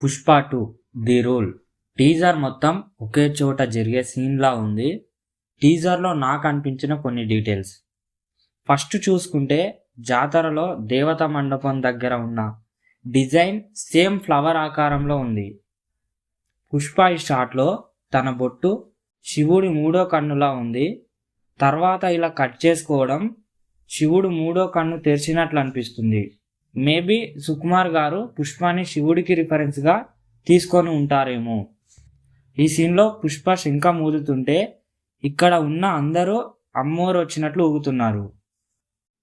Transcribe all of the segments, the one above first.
Pushpa 2 the rule teaser మొత్తం ఒకే చోట జరిగే సీన్లా ఉంది. టీజర్లో నాకు అనిపించిన కొన్ని డీటెయిల్స్. ఫస్ట్ చూసుకుంటే జాతరలో దేవత మండపం దగ్గర ఉన్న డిజైన్ సేమ్ ఫ్లవర్ ఆకారంలో ఉంది. పుష్ప ఈ షాట్లో తన బొట్టు శివుడి మూడో కన్నులా ఉంది. తర్వాత ఇలా కట్ చేసుకోవడం శివుడు మూడో కన్ను తెరిచినట్లు అనిపిస్తుంది. మేబీ సుకుమార్ గారు పుష్పని శివుడికి రిఫరెన్స్గా తీసుకొని ఉంటారేమో. ఈ సీన్లో పుష్ప శంఖం ఊదుతుంటే ఇక్కడ ఉన్న అందరూ అమ్మోరు వచ్చినట్లు ఊగుతున్నారు.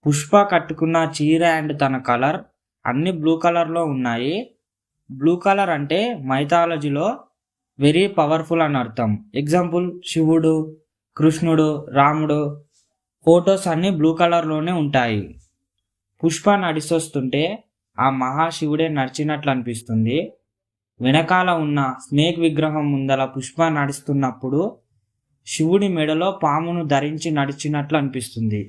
పుష్ప కట్టుకున్న చీర అండ్ తన కలర్ అన్ని బ్లూ కలర్లో ఉన్నాయి. బ్లూ కలర్ అంటే మైథాలజీలో వెరీ పవర్ఫుల్ అని అర్థం. ఎగ్జాంపుల్ శివుడు, కృష్ణుడు, రాముడు ఫొటోస్ అన్నీ బ్లూ కలర్లోనే ఉంటాయి. పుష్ప నడిచొస్తుంటే ఆ మహాశివుడే నడిచినట్లు అనిపిస్తుంది. వెనకాల ఉన్న స్నేక్ విగ్రహం ముందల పుష్ప నడుస్తున్నప్పుడు శివుడి మెడలో పామును ధరించి నడిచినట్లు అనిపిస్తుంది.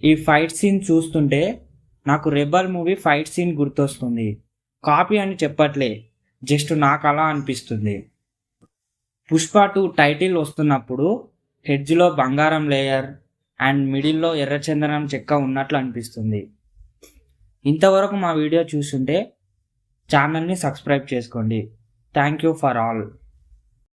ఈ ఫైట్ సీన్ చూస్తుంటే నాకు రెబల్ మూవీ ఫైట్ సీన్ గుర్తొస్తుంది. కాపీ అని చెప్పట్లే, జస్ట్ నాకు అలా అనిపిస్తుంది. పుష్ప 2 టైటిల్ వస్తున్నప్పుడు హెడ్జ్లో బంగారం లేయర్ అండ్ మిడిల్లో ఎర్రచందనం చెక్క ఉన్నట్లు అనిపిస్తుంది. ఇంతవరకు మా వీడియో చూస్తుంటే ఛానల్ని సబ్స్క్రైబ్ చేసుకోండి. Thank you for all.